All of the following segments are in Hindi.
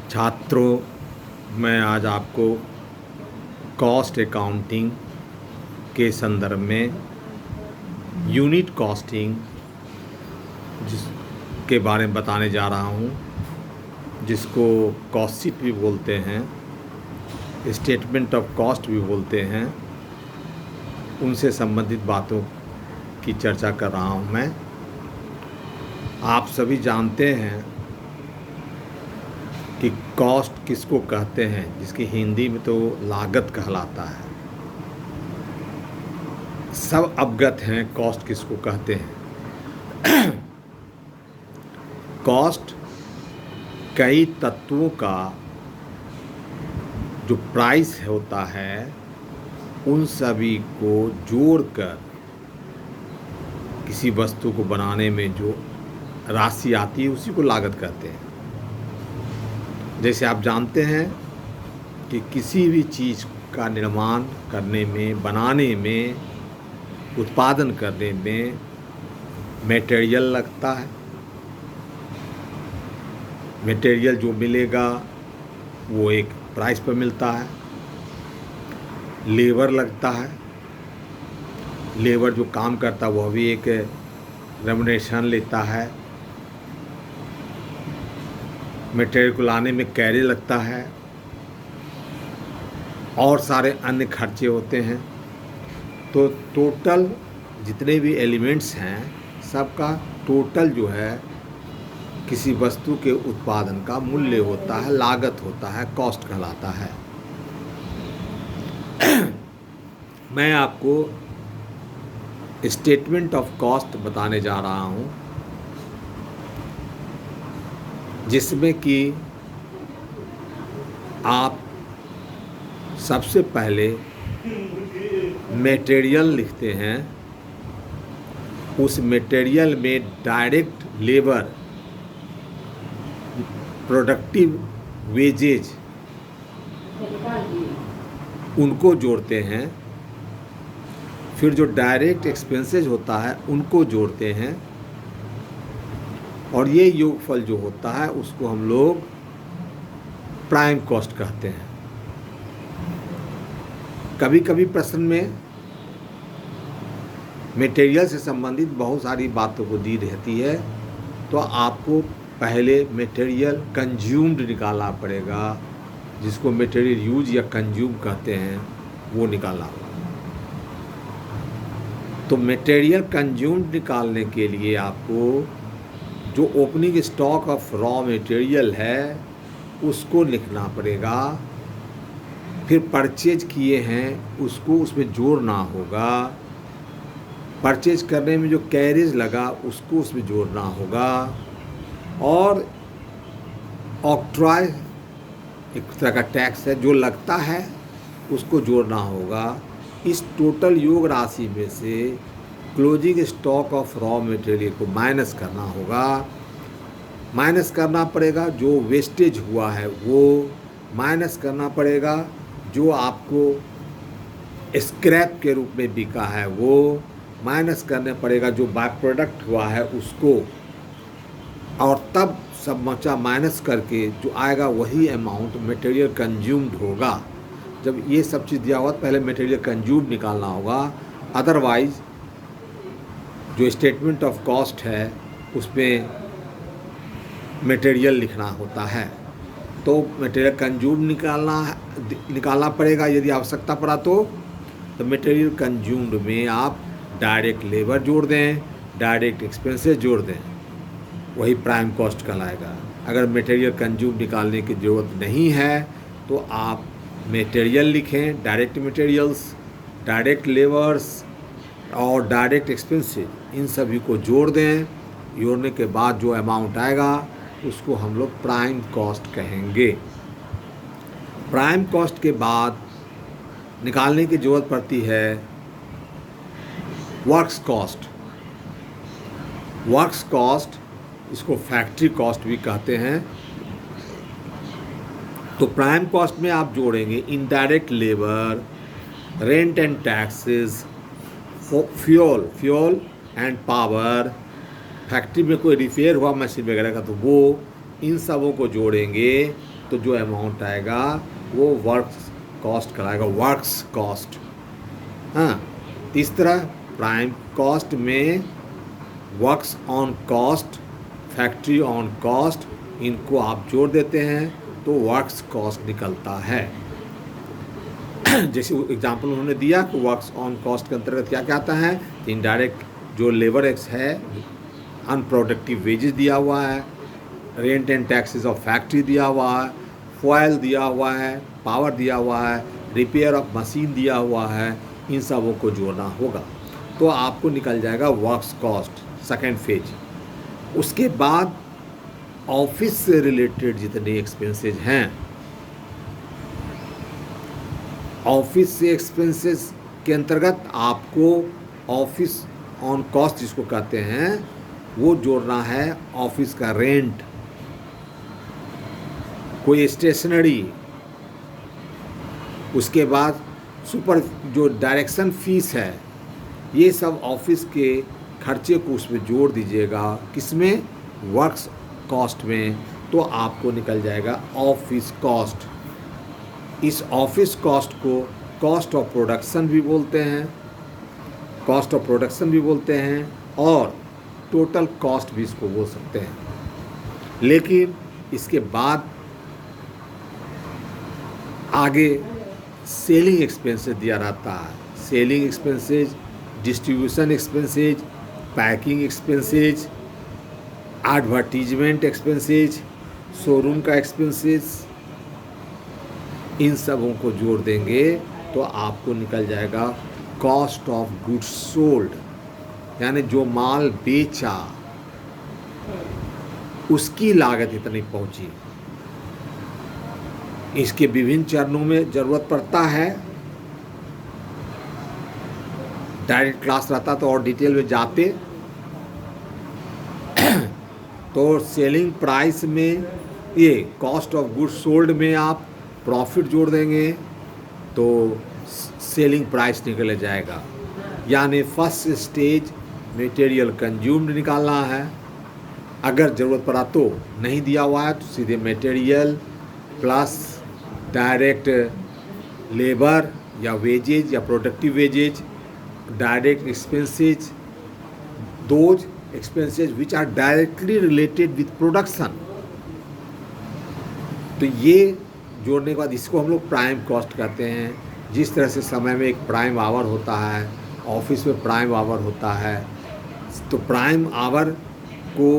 छात्रों, मैं आज आपको कॉस्ट अकाउंटिंग के संदर्भ में यूनिट कॉस्टिंग जिसके बारे में बताने जा रहा हूँ, जिसको कॉस्ट शीट भी बोलते हैं, स्टेटमेंट ऑफ कॉस्ट भी बोलते हैं। उनसे संबंधित बातों की चर्चा कर रहा हूँ मैं। आप सभी जानते हैं कि कॉस्ट किसको कहते हैं, जिसकी हिंदी में तो लागत कहलाता है। सब अवगत हैं कॉस्ट किसको कहते हैं। कॉस्ट कई तत्वों का जो प्राइस होता है उन सभी को जोड़कर किसी वस्तु को बनाने में जो राशि आती है उसी को लागत कहते हैं। जैसे आप जानते हैं कि किसी भी चीज़ का निर्माण करने में, बनाने में, उत्पादन करने में मटेरियल लगता है। मटेरियल जो मिलेगा वो एक प्राइस पर मिलता है। लेबर लगता है, लेबर जो काम करता है वह भी एक रेम्युनरेशन लेता है। मटेरियल को लाने में कैरेज लगता है और सारे अन्य खर्चे होते हैं। तो टोटल जितने भी एलिमेंट्स हैं सबका टोटल जो है किसी वस्तु के उत्पादन का मूल्य होता है, लागत होता है, कॉस्ट कहलाता है। मैं आपको स्टेटमेंट ऑफ कॉस्ट बताने जा रहा हूँ, जिसमें कि आप सबसे पहले मटेरियल लिखते हैं। उस मटेरियल में डायरेक्ट लेबर, प्रोडक्टिव वेजेज उनको जोड़ते हैं। फिर जो डायरेक्ट एक्सपेंसेस होता है उनको जोड़ते हैं, और ये योगफल जो होता है उसको हम लोग प्राइम कॉस्ट कहते हैं। कभी कभी प्रश्न में मटेरियल से संबंधित बहुत सारी बातों को दी रहती है, तो आपको पहले मटेरियल कंज्यूम्ड निकालना पड़ेगा, जिसको मटेरियल यूज या कंज्यूम कहते हैं, वो निकालना होगा। तो मटेरियल कंज्यूम्ड निकालने के लिए आपको जो opening stock of raw material है उसको लिखना पड़ेगा। फिर परचेज किए हैं उसको उसमें जोड़ना होगा। परचेज करने में जो कैरेज लगा उसको उसमें जोड़ना होगा। और ऑक्ट्रॉय एक तरह का टैक्स है जो लगता है उसको जोड़ना होगा। इस टोटल योग राशि में से closing stock of raw material को माइनस करना होगा। माइनस करना पड़ेगा जो वेस्टेज हुआ है वो माइनस करना पड़ेगा, जो आपको स्क्रैप के रूप में बिका है वो माइनस करने पड़ेगा, जो बाय प्रोडक्ट हुआ है उसको, और तब सब बचा माइनस करके जो आएगा वही अमाउंट मटेरियल कंज्यूम्ड होगा। जब ये सब चीज़ दिया हुआ पहले मटेरियल कंज्यूम्ड निकालना होगा। अदरवाइज जो स्टेटमेंट ऑफ कॉस्ट है उसमें मटेरियल लिखना होता है। तो मटेरियल कंज्यूम्ड निकालना पड़ेगा यदि आवश्यकता पड़ा तो मटेरियल कंज्यूम्ड में आप डायरेक्ट लेबर जोड़ दें, डायरेक्ट एक्सपेंसेस जोड़ दें, वही प्राइम कॉस्ट कहलाएगा। अगर मटेरियल कंज्यूम निकालने की ज़रूरत नहीं है तो आप मटेरियल लिखें, डायरेक्ट मटेरियल्स, डायरेक्ट लेबर्स और डायरेक्ट एक्सपेंसेस, इन सभी को जोड़ दें। जोड़ने के बाद जो अमाउंट आएगा उसको हम लोग प्राइम कॉस्ट कहेंगे। प्राइम कॉस्ट के बाद निकालने की ज़रूरत पड़ती है वर्क्स कॉस्ट। वर्क्स कॉस्ट इसको फैक्ट्री कॉस्ट भी कहते हैं। तो प्राइम कॉस्ट में आप जोड़ेंगे indirect labour, rent and taxes, fuel and power, factory में कोई रिपेयर हुआ मशीन वगैरह का तो वो, इन सबों को जोड़ेंगे तो जो अमाउंट आएगा वो वर्क्स कॉस्ट कहलाएगा, वर्क्स कॉस्ट। हाँ, इस तरह प्राइम कॉस्ट में works on cost, factory on cost, इनको आप जोड़ देते हैं तो वर्क्स कॉस्ट निकलता है। जैसे एग्जांपल उन्होंने दिया कि वर्क्स ऑन कॉस्ट के अंतर्गत क्या क्या आता है, इनडायरेक्ट जो लेबर एक्स है, अनप्रोडक्टिव वेजेस दिया हुआ है, rent and taxes of factory दिया हुआ है, फॉयल दिया हुआ है, पावर दिया हुआ है, रिपेयर ऑफ मशीन दिया हुआ है, इन सबों को जोड़ना होगा तो आपको निकल जाएगा वर्क्स कॉस्ट, सेकेंड फेज। उसके बाद ऑफिस से रिलेटेड जितने एक्सपेंसेस हैं, ऑफिस से एक्सपेंसेस के अंतर्गत आपको ऑफिस ऑन कॉस्ट जिसको कहते हैं वो जोड़ना है। ऑफिस का रेंट, कोई स्टेशनरी, उसके बाद सुपर जो डायरेक्शन फीस है, ये सब ऑफिस के खर्चे को उसमें जोड़ दीजिएगा, किसमें, वर्क्स कॉस्ट में, तो आपको निकल जाएगा ऑफिस कॉस्ट। इस ऑफिस कॉस्ट को कॉस्ट ऑफ प्रोडक्शन भी बोलते हैं, कॉस्ट ऑफ प्रोडक्शन भी बोलते हैं और टोटल कॉस्ट भी इसको बोल सकते हैं। लेकिन इसके बाद आगे सेलिंग एक्सपेंसेस दिया रहता है, selling expenses, distribution expenses, packing expenses, advertisement expenses, showroom का एक्सपेंसेस, इन सबों को जोड़ देंगे तो आपको निकल जाएगा कॉस्ट ऑफ गुड्स सोल्ड, यानी जो माल बेचा उसकी लागत इतनी पहुंची। इसके विभिन्न चरणों में ज़रूरत पड़ता है, डायरेक्ट क्लास रहता तो और डिटेल में जाते। तो सेलिंग प्राइस में ये कॉस्ट ऑफ गुड्स सोल्ड में आप प्रॉफिट जोड़ देंगे तो सेलिंग प्राइस निकल जाएगा। यानी फर्स्ट स्टेज मटेरियल कंज्यूम्ड निकालना है, अगर ज़रूरत पड़ा तो, नहीं दिया हुआ है तो सीधे मटेरियल प्लस डायरेक्ट लेबर या वेजेज या productive wages, direct expenses, those expenses which are directly related with production. तो ये जोड़ने के बाद इसको हम लोग प्राइम कॉस्ट कहते हैं। जिस तरह से समय में एक प्राइम आवर होता है, ऑफिस में प्राइम आवर होता है, तो प्राइम आवर को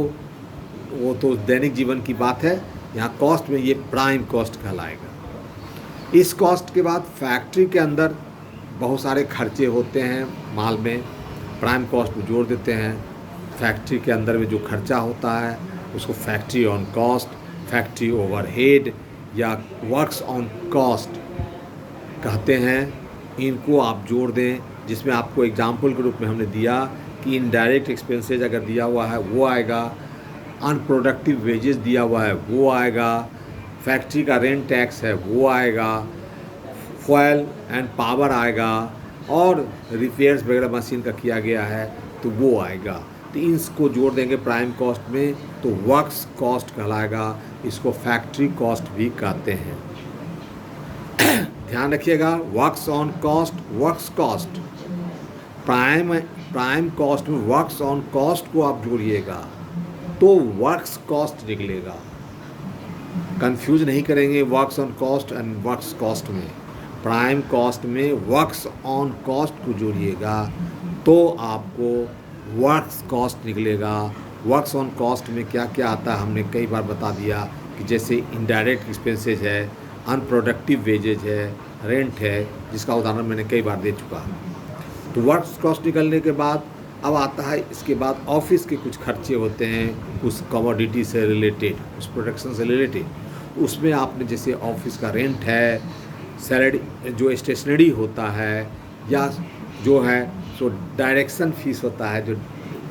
वो तो दैनिक जीवन की बात है, यहाँ कॉस्ट में ये प्राइम कॉस्ट कहलाएगा। इस कॉस्ट के बाद फैक्ट्री के अंदर बहुत सारे खर्चे होते हैं माल में, प्राइम कॉस्ट में जोड़ देते हैं। फैक्ट्री के अंदर में जो खर्चा होता है उसको factory on cost, factory overhead या वर्क्स ऑन कॉस्ट कहते हैं। इनको आप जोड़ दें, जिसमें आपको एग्जाम्पल के रूप में हमने दिया कि इनडायरेक्ट एक्सपेंसेज अगर दिया हुआ है वो आएगा, अनप्रोडक्टिव वेजेस दिया हुआ है वो आएगा, फैक्ट्री का रेंट टैक्स है वो आएगा, फॉयल एंड पावर आएगा, और रिपेयर्स वगैरह मशीन का किया गया है तो वो आएगा। तो इसको जोड़ देंगे प्राइम कॉस्ट में तो वर्क्स कॉस्ट कहलाएगा। इसको फैक्ट्री कॉस्ट भी कहते हैं। ध्यान रखिएगा, works on cost, works cost, prime cost में वर्क्स ऑन कॉस्ट को आप जोड़िएगा तो वर्क्स कॉस्ट निकलेगा। कंफ्यूज नहीं करेंगे works on cost and works cost में। प्राइम कॉस्ट में वर्क्स ऑन कॉस्ट को जोड़िएगा तो आपको वर्क्स कॉस्ट निकलेगा। वर्क्स ऑन कॉस्ट में क्या क्या आता है हमने कई बार बता दिया कि जैसे इनडायरेक्ट एक्सपेंसेज है, अनप्रोडक्टिव वेजेज है, रेंट है, जिसका उदाहरण मैंने कई बार दे चुका हूँ। तो वर्क्स कॉस्ट निकलने के बाद अब आता है इसके बाद ऑफिस के कुछ खर्चे होते हैं उस कमोडिटी से रिलेटेड, उस प्रोडक्शन से रिलेटेड। उसमें आपने जैसे ऑफिस का रेंट है, सैलरी जो स्टेशनरी होता है, या जो है सो डायरेक्शन फीस होता है, जो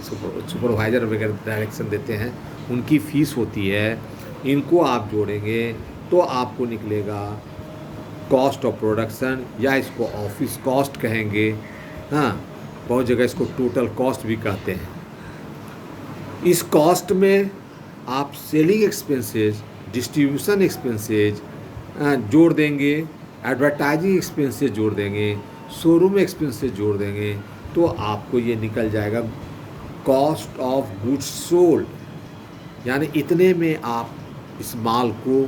सुपरवाइज़र वगैरह डायरेक्शन देते हैं उनकी फ़ीस होती है। इनको आप जोड़ेंगे तो आपको निकलेगा कॉस्ट ऑफ प्रोडक्शन, या इसको ऑफिस कॉस्ट कहेंगे। हाँ, बहुत जगह इसको टोटल कॉस्ट भी कहते हैं। इस कॉस्ट में आप सेलिंग एक्सपेंसेस डिस्ट्रीब्यूशन एक्सपेंसेज जोड़ देंगे, एडवर्टाइजिंग एक्सपेंसेस जोड़ देंगे, शोरूम एक्सपेंसेस जोड़ देंगे, तो आपको ये निकल जाएगा कॉस्ट ऑफ गुड्स सोल्ड। यानी इतने में आप इस माल को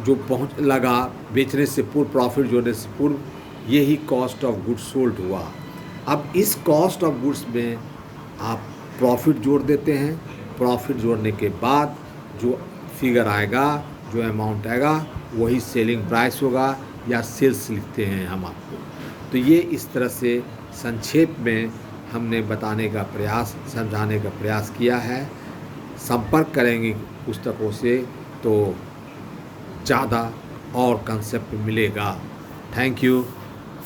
जो पहुँच लगा बेचने से पूर्व, प्रॉफिट जोड़ने से पूर्व, यही कॉस्ट ऑफ गुड्स सोल्ड हुआ। अब इस कॉस्ट ऑफ गुड्स में आप प्रॉफिट जोड़ देते हैं, प्रॉफिट जोड़ने के बाद जो फिगर आएगा, जो अमाउंट आएगा, वही सेलिंग प्राइस होगा या सेल्स लिखते हैं हम आपको। तो ये इस तरह से संक्षेप में हमने बताने का प्रयास, समझाने का प्रयास किया है। संपर्क करेंगे पुस्तकों से तो ज़्यादा और कंसेप्ट मिलेगा। Thank you.